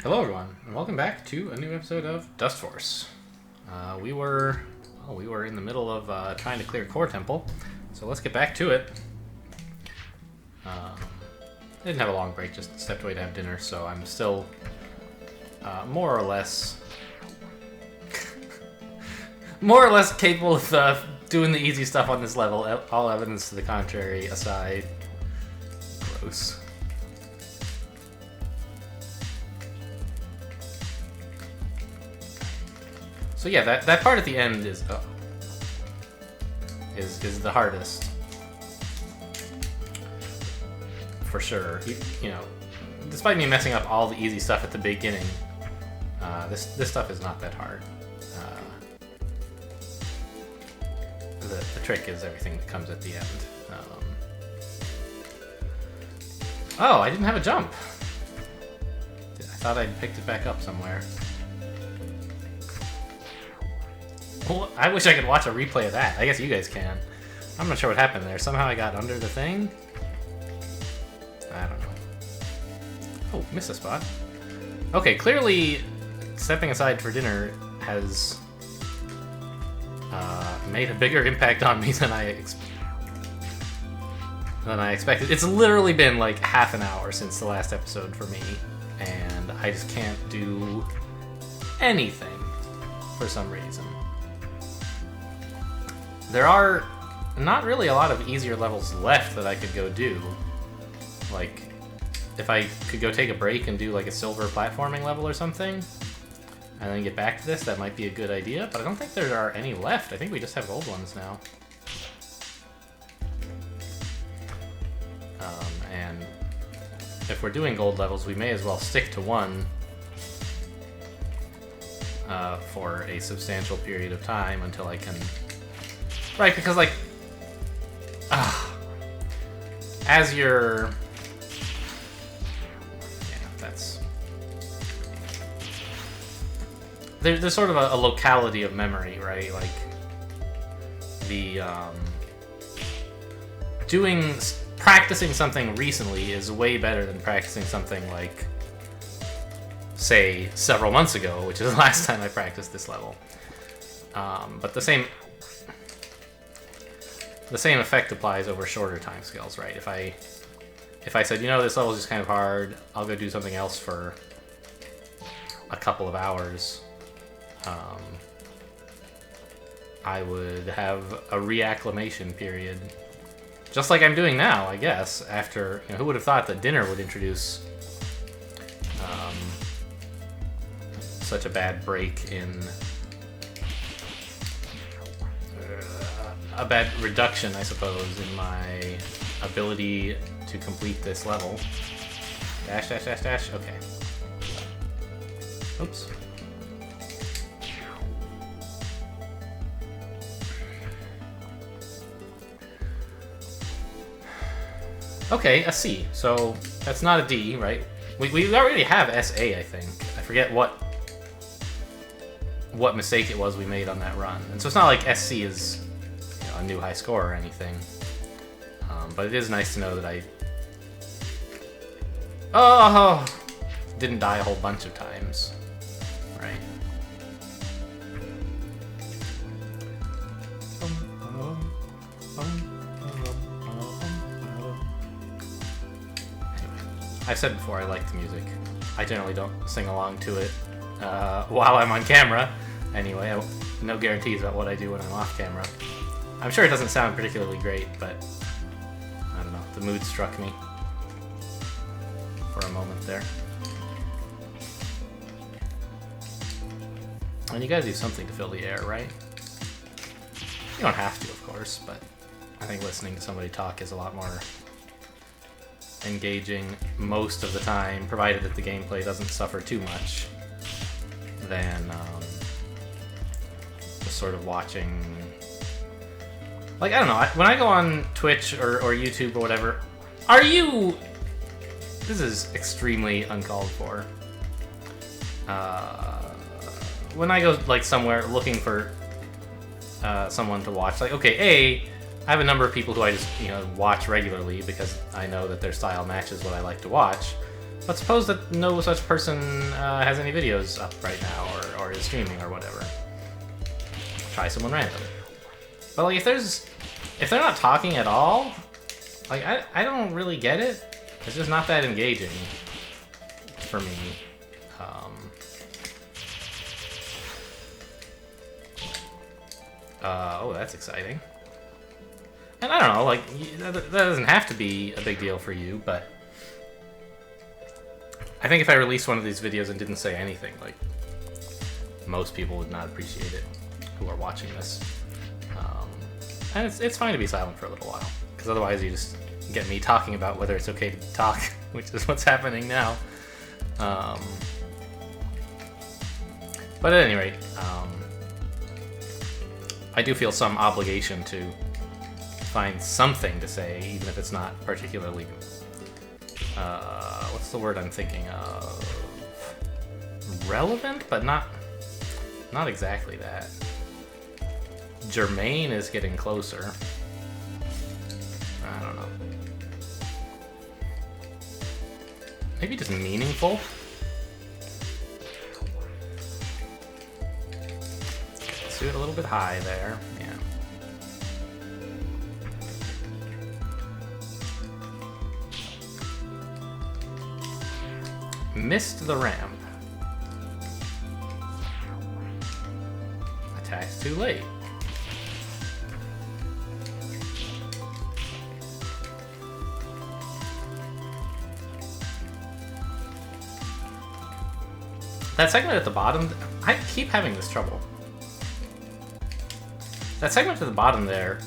Hello everyone, and welcome back to a new episode of Dustforce. We were in the middle of trying to clear Core Temple, so let's get back to it. Didn't have a long break, just stepped away to have dinner, so I'm still more or less capable of doing the easy stuff on this level. All evidence to the contrary aside. Gross. So yeah, that part at the end is the hardest, for sure. You know, despite me messing up all the easy stuff at the beginning, this stuff is not that hard. The trick is everything that comes at the end. Oh, I didn't have a jump. I thought I'd picked it back up somewhere. Well, I wish I could watch a replay of that. I guess you guys can. I'm not sure what happened there. Somehow I got under the thing? I don't know. Oh, missed a spot. Okay, clearly stepping aside for dinner has made a bigger impact on me than I expected. It's literally been like half an hour since the last episode for me, and I just can't do anything for some reason. There are not really a lot of easier levels left that I could go do. Like, if I could go take a break and do like a silver platforming level or something, and then get back to this, that might be a good idea, but I don't think there are any left. I think we just have gold ones now. And if we're doing gold levels, we may as well stick to one for a substantial period of time until I can... Right, because like... as you're... Yeah, that's... There's sort of a locality of memory, right? Like, the, practicing something recently is way better than practicing something like, say, several months ago, which is the last time I practiced this level. But the same effect applies over shorter timescales, right? If I said, you know, this level is just kind of hard, I'll go do something else for a couple of hours, I would have a reacclimation period, just like I'm doing now, I guess. After, you know, who would have thought that dinner would introduce such a bad break in a bad reduction, I suppose, in my ability to complete this level. Dash, dash, dash, dash. Okay. Oops. Okay, a C. So that's not a D, right? We already have SA, I think. I forget what mistake it was we made on that run. And so it's not like SC is, you know, a new high score or anything. But it is nice to know that I didn't die a whole bunch of times, right? I've said before, I like the music. I generally don't sing along to it while I'm on camera. Anyway, no guarantees about what I do when I'm off camera. I'm sure it doesn't sound particularly great, but I don't know. The mood struck me for a moment there. And you gotta do something to fill the air, right? You don't have to, of course, but I think listening to somebody talk is a lot more engaging most of the time, provided that the gameplay doesn't suffer too much, than just sort of watching. Like, I don't know, when I go on Twitch or YouTube or whatever, this is extremely uncalled for. When I go like somewhere looking for someone to watch, like, okay, I have a number of people who I just, you know, watch regularly because I know that their style matches what I like to watch. But suppose that no such person has any videos up right now, or is streaming or whatever. Try someone random. But like, if they're not talking at all, like I don't really get it. It's just not that engaging for me. Oh, that's exciting. And I don't know, like, that doesn't have to be a big deal for you, but I think if I released one of these videos and didn't say anything, like, most people would not appreciate it who are watching this. And it's fine to be silent for a little while, because otherwise you just get me talking about whether it's okay to talk, which is what's happening now. But at any rate, I do feel some obligation to find something to say, even if it's not particularly, what's the word I'm thinking of? Relevant, but not exactly that. Germane is getting closer. I don't know. Maybe just meaningful? Let's do it a little bit high there. Yeah. Missed the ramp. Attacked too late. That segment at the bottom, I keep having this trouble. That segment at the bottom there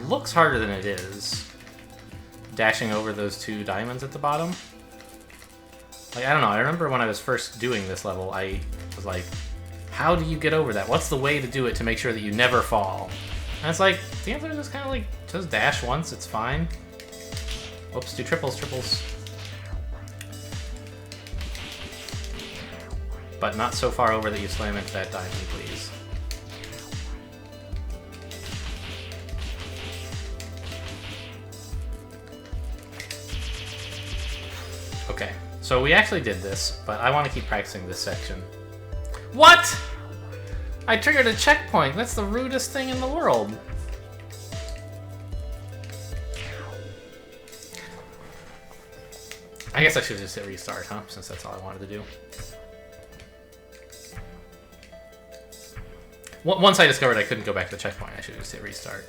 looks harder than it is. Dashing over those two diamonds at the bottom. Like, I don't know, I remember when I was first doing this level, I was like, how do you get over that? What's the way to do it to make sure that you never fall? And it's like, the answer is just kind of like, just dash once, it's fine. Whoops, do triples. But not so far over that you slam into that diamond, please. Okay, so we actually did this, but I want to keep practicing this section. What?! I triggered a checkpoint! That's the rudest thing in the world! I guess I should just hit restart, huh? Since that's all I wanted to do. Once I discovered I couldn't go back to the checkpoint, I should just hit restart.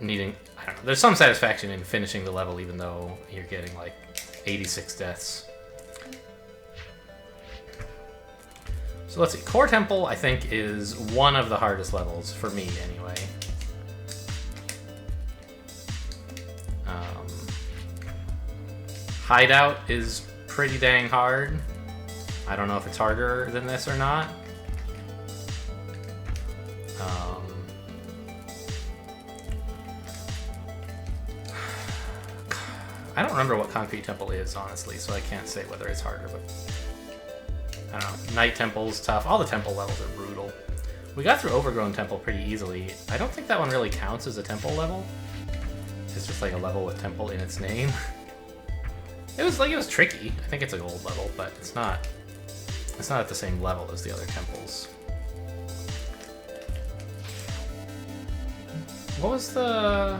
Needing, I don't know, there's some satisfaction in finishing the level even though you're getting like 86 deaths. So let's see, Core Temple I think is one of the hardest levels, for me anyway. Hideout is pretty dang hard. I don't know if it's harder than this or not. I don't remember what Concrete Temple is, honestly, so I can't say whether it's harder, but I don't know. Night Temple's tough. All the temple levels are brutal. We got through Overgrown Temple pretty easily. I don't think that one really counts as a temple level. It's just like a level with temple in its name. It was tricky. I think it's a gold level, but it's not at the same level as the other temples. What was the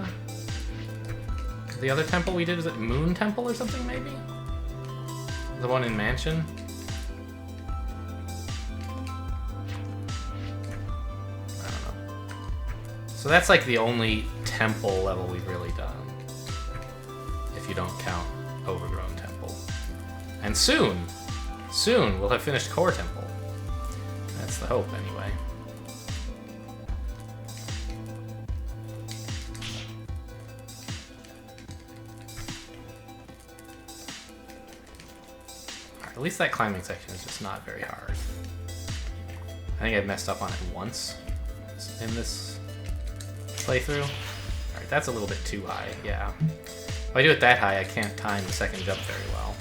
other temple we did? Was it Moon Temple or something, maybe? The one in Mansion? I don't know. So that's like the only temple level we've really done. If you don't count Overgrown Temple. And soon we'll have finished Core Temple. That's the hope, anyway. Alright, at least that climbing section is just not very hard. I think I've messed up on it once in this playthrough. Alright, that's a little bit too high, yeah. If I do it that high, I can't time the second jump very well.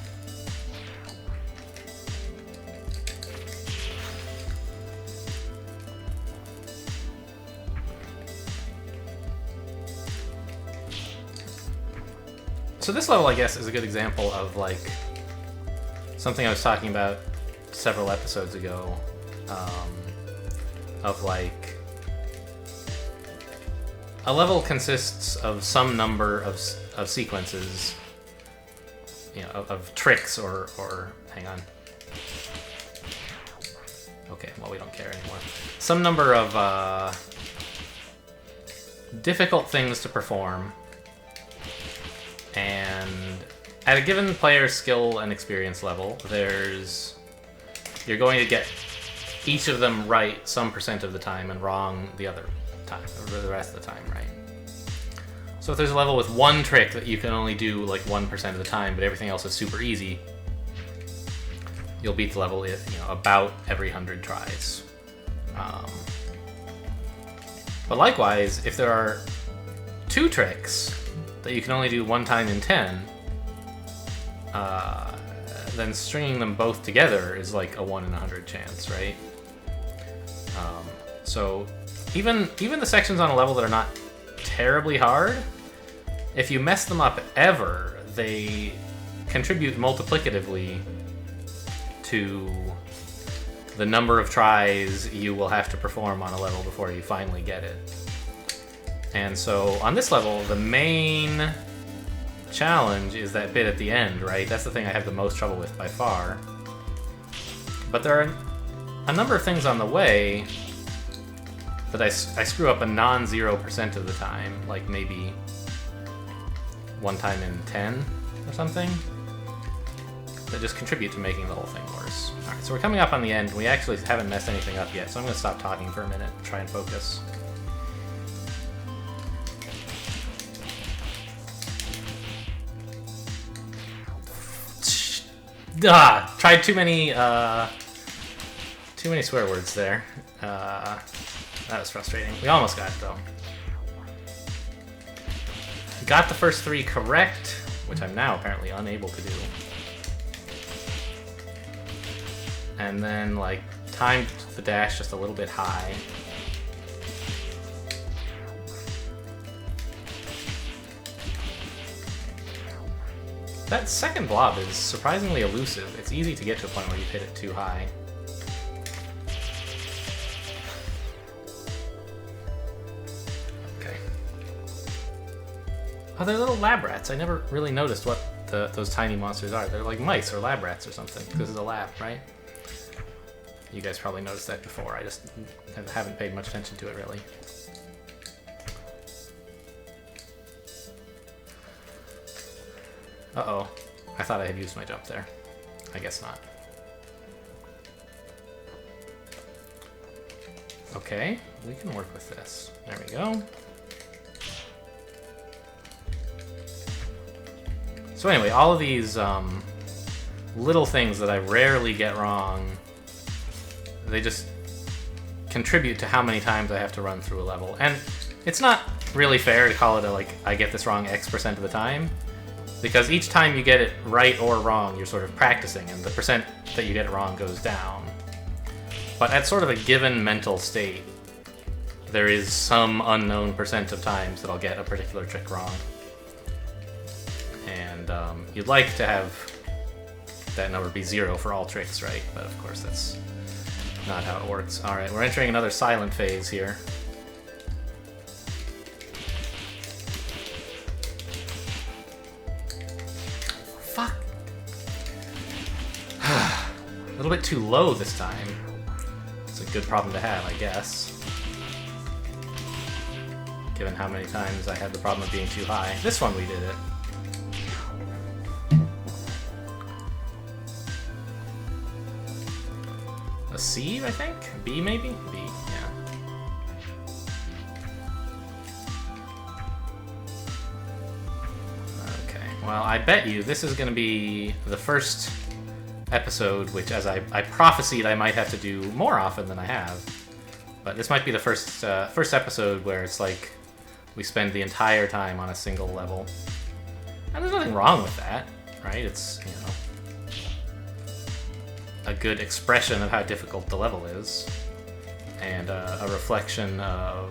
So this level, I guess, is a good example of, like, something I was talking about several episodes ago, of, like, a level consists of some number of sequences, you know, of tricks or hang on. Okay, well, we don't care anymore. Some number of difficult things to perform, and at a given player's skill and experience level, you're going to get each of them right some % of the time and wrong the other time, or the rest of the time, right? So if there's a level with one trick that you can only do like 1% of the time, but everything else is super easy, you'll beat the level, you know, about every 100 tries. But likewise, if there are 2 tricks that you can only do 1 time in 10, then stringing them both together is like a 1 in 100 chance, right? So even the sections on a level that are not terribly hard, if you mess them up ever, they contribute multiplicatively to the number of tries you will have to perform on a level before you finally get it. And so on this level, the main challenge is that bit at the end, right? That's the thing I have the most trouble with by far. But there are a number of things on the way that I screw up a non-0% of the time, like maybe 1 time in 10 or something, that just contribute to making the whole thing worse. Alright, so we're coming up on the end. We actually haven't messed anything up yet, so I'm going to stop talking for a minute and try and focus. Tried too many swear words there. That was frustrating. We almost got it, though. Got the first 3 correct, which I'm now apparently unable to do. And then, like, timed the dash just a little bit high. That second blob is surprisingly elusive. It's easy to get to a point where you hit it too high. Okay. Oh, they're little lab rats. I never really noticed what those tiny monsters are. They're like mice or lab rats or something. This is a lab, right? You guys probably noticed that before. I just haven't paid much attention to it, really. Uh-oh. I thought I had used my jump there. I guess not. Okay, we can work with this. There we go. So anyway, all of these little things that I rarely get wrong, they just contribute to how many times I have to run through a level. And it's not really fair to call it a, like, I get this wrong X% of the time, because each time you get it right or wrong, you're sort of practicing, and the percent that you get it wrong goes down. But at sort of a given mental state, there is some unknown percent of times that I'll get a particular trick wrong. And you'd like to have that number be 0 for all tricks, right? But of course that's not how it works. Alright, we're entering another silent phase here. Fuck! A little bit too low this time. It's a good problem to have, I guess. Given how many times I had the problem of being too high. This one we did it. A C, I think? B, maybe? B, yeah. Okay, well, I bet you this is going to be the first episode, which, as I prophesied, I might have to do more often than I have. But this might be the first episode where it's like we spend the entire time on a single level. And there's nothing wrong with that, right? It's, you know, a good expression of how difficult the level is, and a reflection of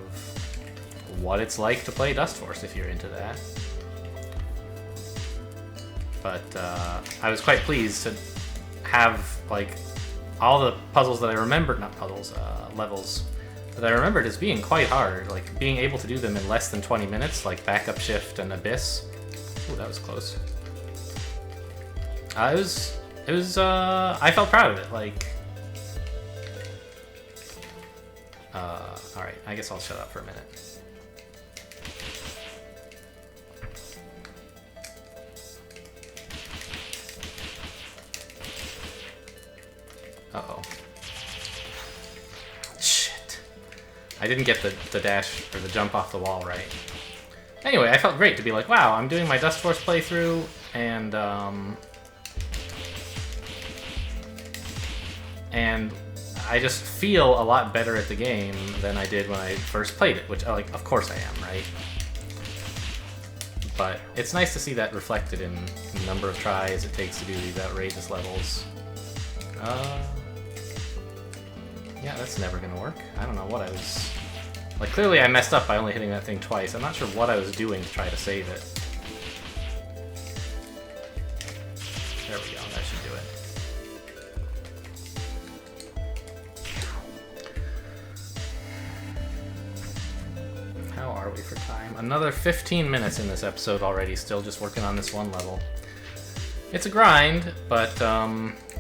what it's like to play Dustforce if you're into that. but I was quite pleased to have like all the puzzles that I remembered, not puzzles, levels that I remembered as being quite hard, like being able to do them in less than 20 minutes, like Backup Shift and Abyss. Ooh, that was close. I felt proud of it, like... Alright, I guess I'll shut up for a minute. Uh-oh. Shit. I didn't get the dash or the jump off the wall right. Anyway, I felt great to be like, wow, I'm doing my Dustforce playthrough, and I just feel a lot better at the game than I did when I first played it, which, like, of course I am, right? But it's nice to see that reflected in the number of tries it takes to do these outrageous levels. Yeah, that's never gonna work. I don't know what I was... Like, clearly I messed up by only hitting that thing twice. I'm not sure what I was doing to try to save it. There we go, that should do it. How are we for time? Another 15 minutes in this episode already, still just working on this one level. It's a grind, but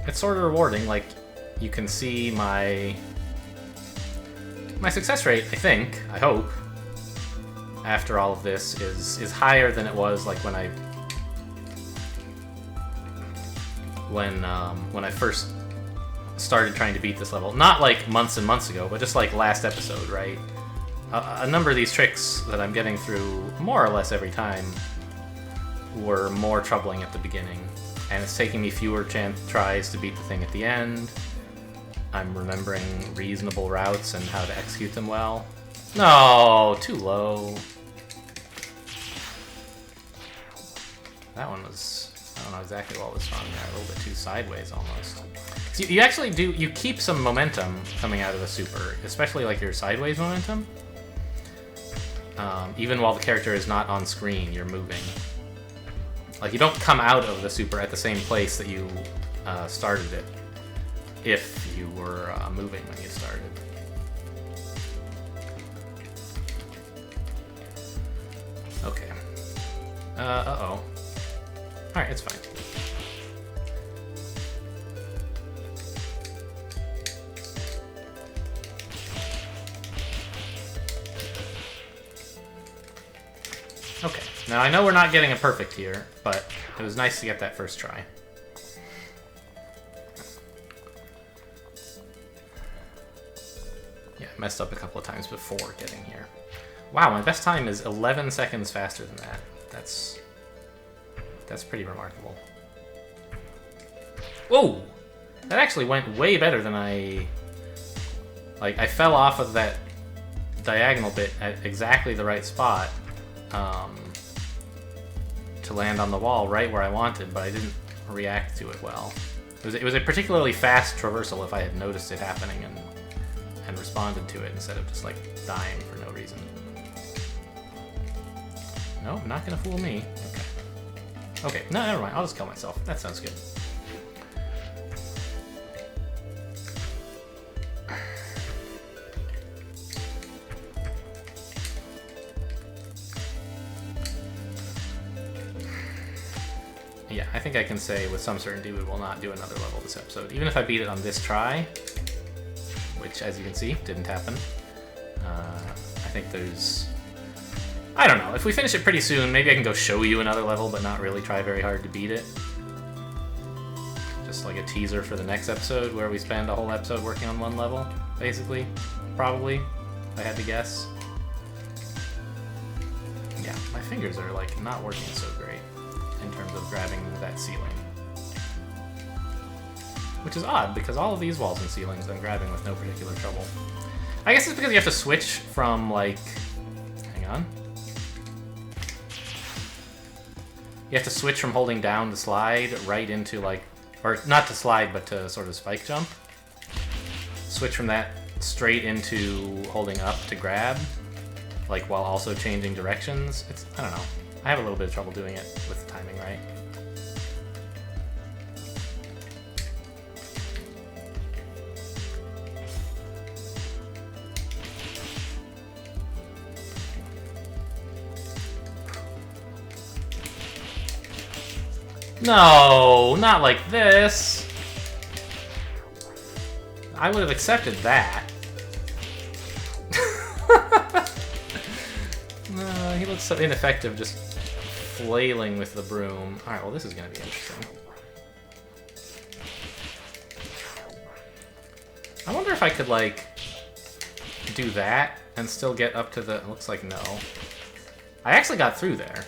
it's sort of rewarding. Like, you can see my success rate, I think, I hope, after all of this is higher than it was like when I first started trying to beat this level. Not like months and months ago, but just like last episode, right? A number of these tricks that I'm getting through more or less every time were more troubling at the beginning, and it's taking me fewer tries to beat the thing at the end. I'm remembering reasonable routes and how to execute them well. No, too low. That one was, I don't know exactly what was wrong there, a little bit too sideways almost. So you actually do, you keep some momentum coming out of the super, especially like your sideways momentum. Even while the character is not on screen, you're moving. Like, you don't come out of the super at the same place that you started it, if you were moving when you started. Okay. Uh-oh. Alright, it's fine. Okay, now I know we're not getting a perfect here, but it was nice to get that first try. Yeah, messed up a couple of times before getting here. Wow, my best time is 11 seconds faster than that. That's pretty remarkable. Whoa! That actually went way better than I fell off of that diagonal bit at exactly the right spot to land on the wall right where I wanted, but I didn't react to it well. It was a particularly fast traversal if I had noticed it happening and responded to it instead of just like dying for no reason. No, not gonna fool me. Okay. Okay, no, never mind. I'll just kill myself. That sounds good. Yeah, I think I can say with some certainty we will not do another level this episode. Even if I beat it on this try, which, as you can see, didn't happen. I think there's... I don't know. If we finish it pretty soon, maybe I can go show you another level, but not really try very hard to beat it. Just like a teaser for the next episode, where we spend a whole episode working on one level, basically. Probably, if I had to guess. Yeah, my fingers are, like, not working so great in terms of grabbing that ceiling. Which is odd, because all of these walls and ceilings I'm grabbing with no particular trouble. I guess it's because you have to switch from, like... Hang on. You have to switch from holding down the slide right into, like... Or not to slide, but to sort of spike jump. Switch from that straight into holding up to grab. Like, while also changing directions. It's... I don't know. I have a little bit of trouble doing it with the timing right. No, not like this. I would have accepted that. No, he looks so ineffective just flailing with the broom. Alright, well this is gonna be interesting. I wonder if I could, like, do that and still get up to the... It looks like no. I actually got through there.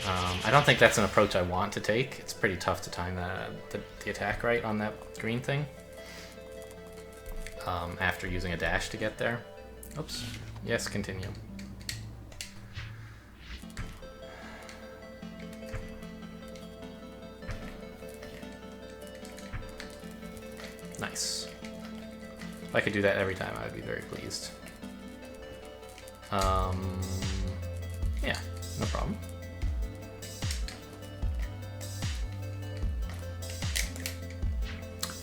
I don't think that's an approach I want to take. It's pretty tough to time the attack right on that green thing. After using a dash to get there. Oops. Yes, continue. Nice. If I could do that every time, I would be very pleased. Yeah, no problem.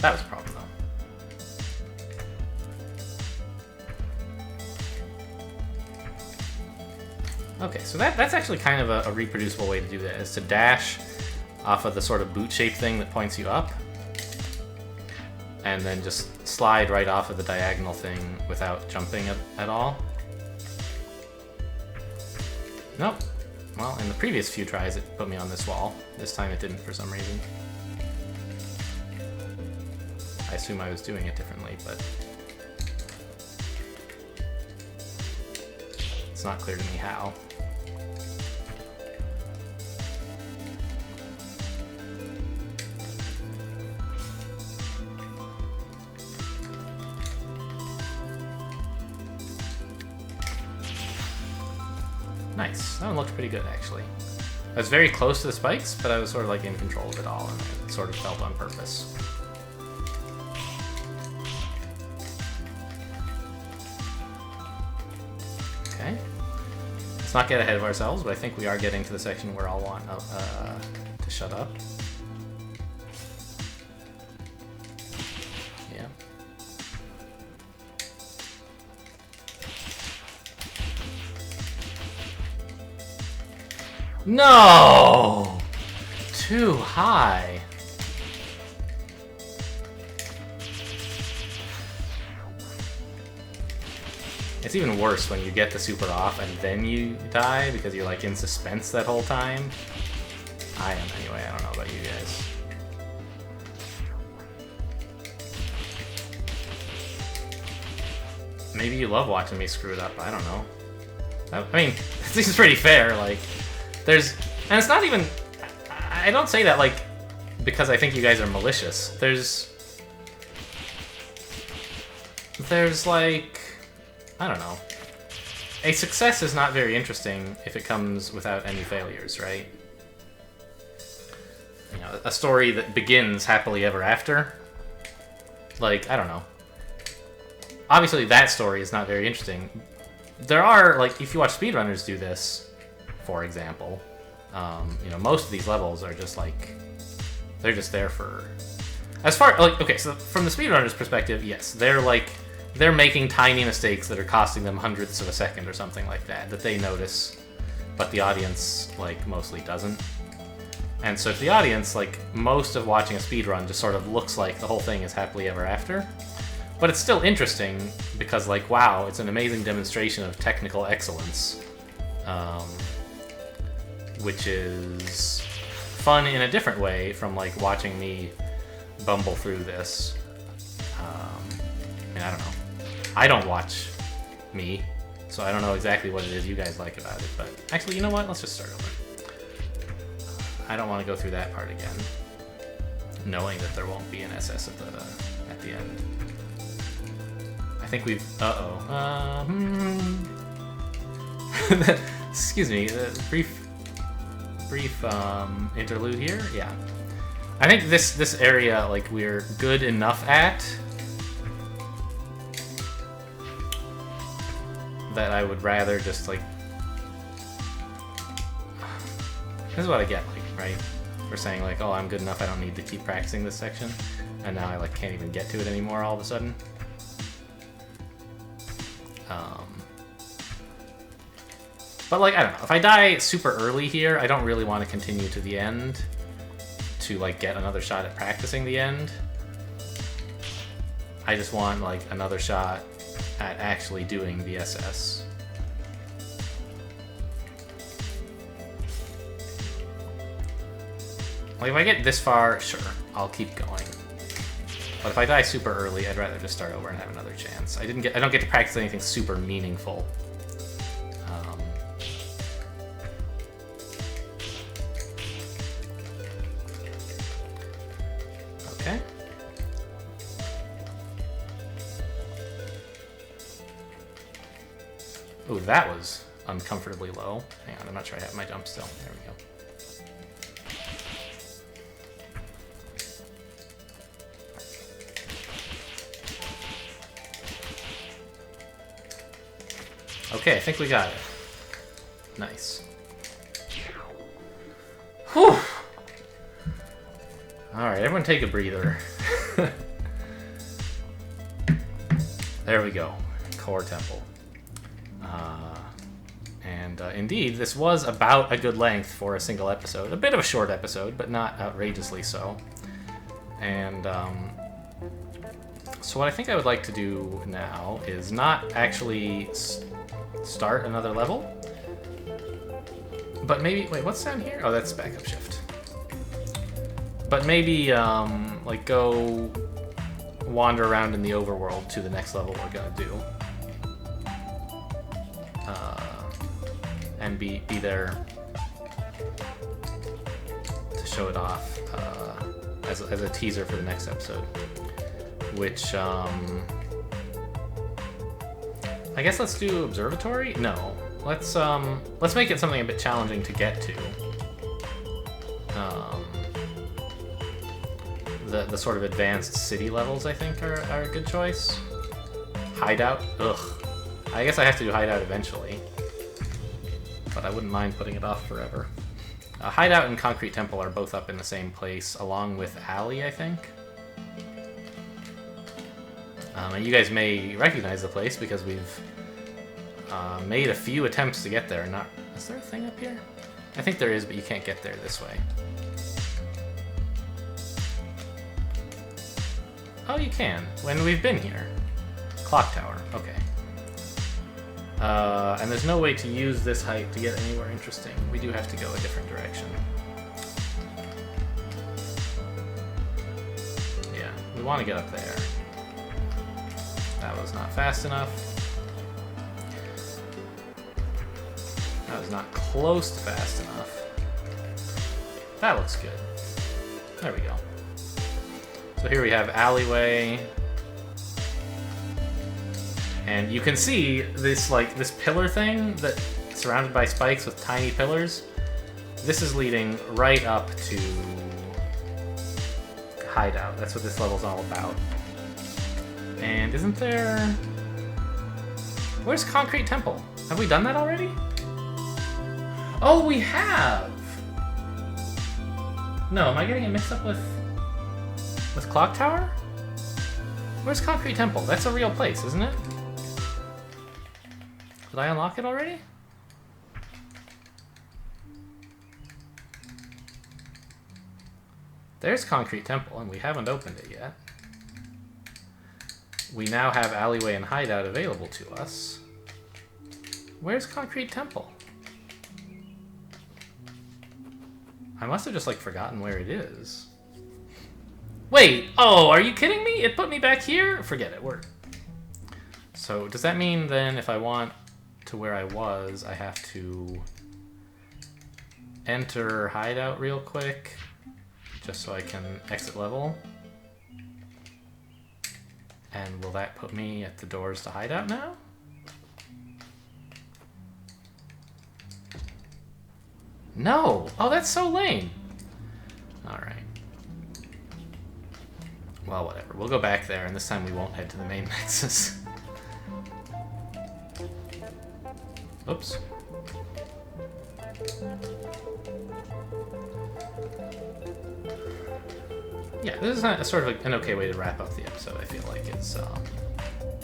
That was a problem, though. Okay, so that's actually kind of a reproducible way to do that, is to dash off of the sort of boot-shaped thing that points you up, and then just slide right off of the diagonal thing without jumping at all. Nope. Well, in the previous few tries it put me on this wall. This time it didn't for some reason. I assume I was doing it differently, but it's not clear to me how. Nice. That one looked pretty good, actually. I was very close to the spikes, but I was sort of like in control of it all, and it sort of felt on purpose. Okay. Let's not get ahead of ourselves, but I think we are getting to the section where I'll want to shut up. Yeah. No! Too high. It's even worse when you get the super off and then you die because you're like in suspense that whole time. I am anyway, I don't know about you guys. Maybe you love watching me screw it up, I don't know. I mean, this is pretty fair, like, and it's not even, I don't say that, like, because I think you guys are malicious. There's like, I don't know. A success is not very interesting if it comes without any failures, right? You know, a story that begins happily ever after. Like, I don't know. Obviously, that story is not very interesting. There are, like, if you watch speedrunners do this, for example, you know, most of these levels are just like, they're just there for, as far, like, okay, so from the speedrunner's perspective, yes, they're making tiny mistakes that are costing them hundredths of a second or something like that they notice, but the audience, like, mostly doesn't. And so to the audience, like, most of watching a speedrun just sort of looks like the whole thing is happily ever after. But it's still interesting because, like, wow, it's an amazing demonstration of technical excellence. Which is fun in a different way from, like, watching me bumble through this. I mean, I don't know. I don't watch me, so I don't know exactly what it is you guys like about it, but actually, you know what? Let's just start over. I don't want to go through that part again, knowing that there won't be an SS at the end. I think we've... Excuse me, brief interlude here. Yeah, I think this area, like, we're good enough at that I would rather just, like, this is what I get, like, right, for saying, like, oh, I'm good enough, I don't need to keep practicing this section, and now I, like, can't even get to it anymore all of a sudden. But, like, I don't know. If I die super early here, I don't really want to continue to the end. to like get another shot at practicing the end. I just want like another shot at actually doing the SS. Like if I get this far, sure, I'll keep going. But if I die super early, I'd rather just start over and have another chance. I don't get to practice anything super meaningful. Okay. Ooh, that was uncomfortably low. Hang on, I'm not sure I have my jump still. There we go. Okay, I think we got it. Nice. Whew! Alright, everyone take a breather. There we go. Core Temple. Indeed, this was about a good length for a single episode. A bit of a short episode, but not outrageously so. And, so what I think I would like to do now is not actually start another level, but maybe... Wait, what's down here? Oh, that's backup shift. But maybe, like, go wander around in the overworld to the next level we're gonna do. And be there to show it off as a teaser for the next episode. Which, I guess let's do observatory? No. Let's make it something a bit challenging to get to. The sort of advanced city levels, I think, are a good choice. Hideout? Ugh. I guess I have to do Hideout eventually. But I wouldn't mind putting it off forever. Hideout and Concrete Temple are both up in the same place, along with Alley, I think. And you guys may recognize the place because we've made a few attempts to get there. Is there a thing up here? I think there is, but you can't get there this way. Oh, you can, when we've been here. Clock tower, okay. And there's no way to use this height to get anywhere interesting. We do have to go a different direction. Yeah, we want to get up there. That was not fast enough. That was not close to fast enough. That looks good. There we go. So here we have alleyway. And you can see this this pillar thing that surrounded by spikes with tiny pillars. This is leading right up to Hideout. That's what this level's all about. And isn't there... Where's Concrete Temple? Have we done that already? Oh, we have! No, am I getting it mixed up with Clock Tower? Where's Concrete Temple? That's a real place, isn't it? Did I unlock it already? There's Concrete Temple, and we haven't opened it yet. We now have Alleyway and Hideout available to us. Where's Concrete Temple? I must have just, forgotten where it is. Wait! Oh, are you kidding me? It put me back here? Forget it, So, does that mean, then, if I want to where I was, I have to enter Hideout real quick, just so I can exit level? And will that put me at the doors to Hideout now? No! Oh, that's so lame! Alright. Well, whatever. We'll go back there, and this time we won't head to the main nexus. Oops. Yeah, this is a sort of an okay way to wrap up the episode, I feel like. It's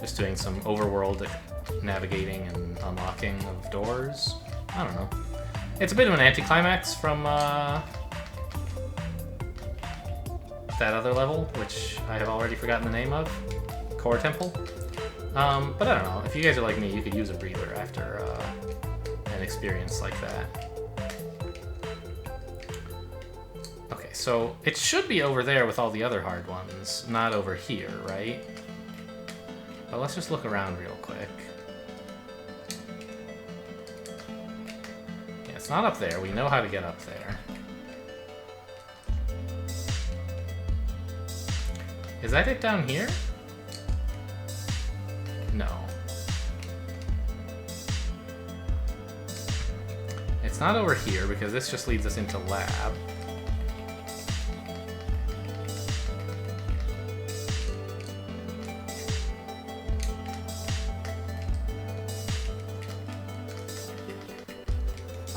just doing some overworld navigating and unlocking of doors. I don't know. It's a bit of an anticlimax from that other level, which I have already forgotten the name of. Core Temple. But I don't know. If you guys are like me, you could use a breather after an experience like that. Okay, so it should be over there with all the other hard ones, not over here, right? But let's just look around real quick. Yeah, it's not up there. We know how to get up there. Is that it down here? No. It's not over here because this just leads us into lab.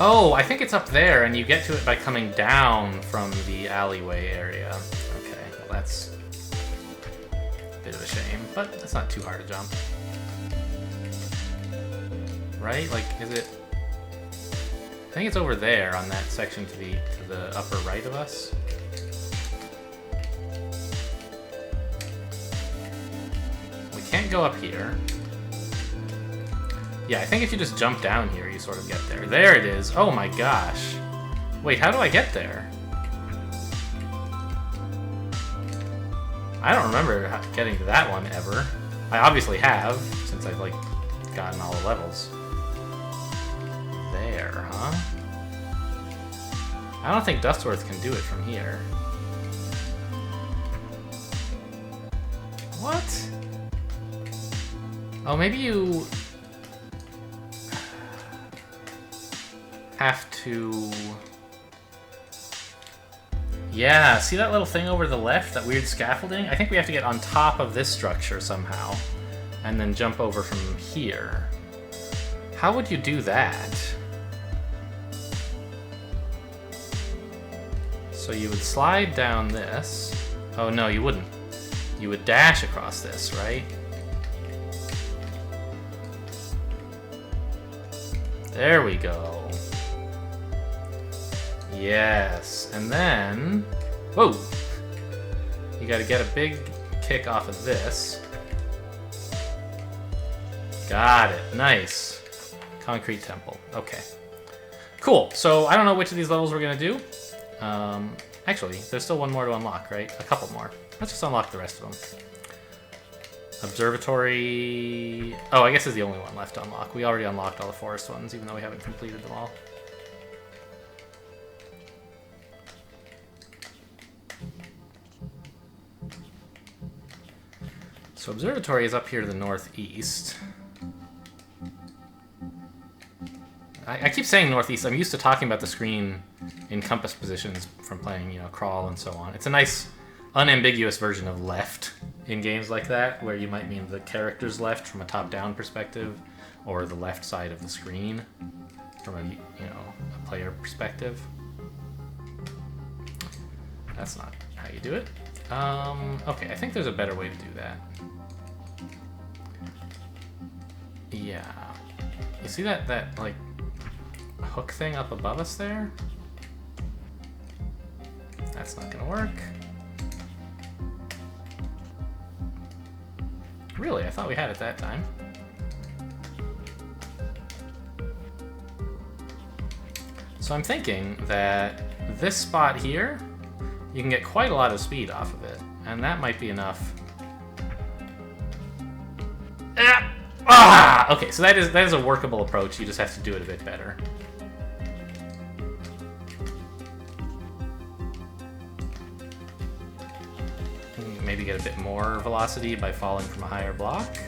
Oh, I think it's up there, and you get to it by coming down from the alleyway area. Okay, well that's a bit of a shame, but that's not too hard to jump. Right? Like, is it... I think it's over there on that section to the upper right of us. We can't go up here. Yeah, I think if you just jump down here, you sort of get there. There it is. Oh my gosh. Wait, how do I get there? I don't remember getting to that one ever. I obviously have, since I've, like, gotten all the levels. There, huh? I don't think Dustforce can do it from here. What? Oh, maybe you... have to... Yeah, see that little thing over the left, that weird scaffolding? I think we have to get on top of this structure somehow, and then jump over from here. How would you do that? So you would slide down this. Oh no, you wouldn't. You would dash across this, right? There we go. Yes, and then... Whoa! You gotta get a big kick off of this. Got it. Nice. Concrete temple. Okay. Cool. So, I don't know which of these levels we're gonna do. Actually, there's still one more to unlock, right? A couple more. Let's just unlock the rest of them. Observatory... Oh, I guess is the only one left to unlock. We already unlocked all the forest ones, even though we haven't completed them all. So observatory is up here to the northeast. I keep saying northeast. I'm used to talking about the screen in compass positions from playing, you know, Crawl and so on. It's a nice, unambiguous version of left in games like that, where you might mean the character's left from a top-down perspective, or the left side of the screen from a, you know, a player perspective. That's not how you do it. Okay, I think there's a better way to do that. Yeah. You see that like hook thing up above us there? That's not gonna work. Really? I thought we had it that time. So I'm thinking that this spot here, you can get quite a lot of speed off of it, and that might be enough. Okay, so that is a workable approach. You just have to do it a bit better. Maybe get a bit more velocity by falling from a higher block.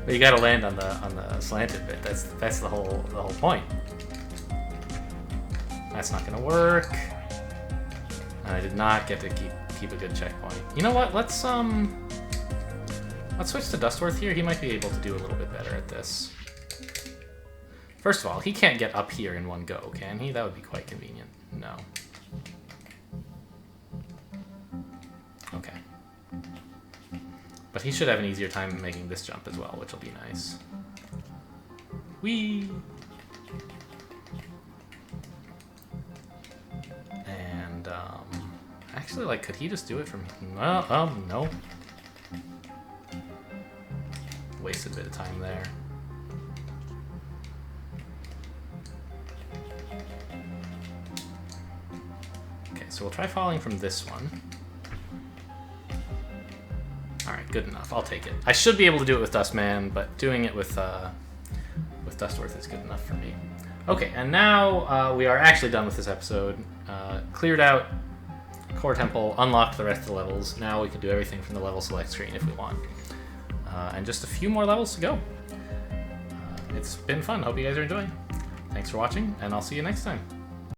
But you gotta land on the slanted bit. That's the whole point. That's not gonna work. And I did not get to keep a good checkpoint. You know what? Let's switch to Dustforce here. He might be able to do a little bit better at this. First of all, he can't get up here in one go, can he? That would be quite convenient. No. Okay. But he should have an easier time making this jump as well, which will be nice. Whee! Actually, like, could he just do it from... no. Wasted a bit of time there. Okay, so we'll try falling from this one. Alright, good enough. I'll take it. I should be able to do it with Dustman, but doing it with Dustforce is good enough for me. Okay, and now we are actually done with this episode. Cleared out Core Temple, unlocked the rest of the levels. Now we can do everything from the level select screen if we want. And just a few more levels to go. It's been fun. Hope you guys are enjoying. Thanks for watching, and I'll see you next time.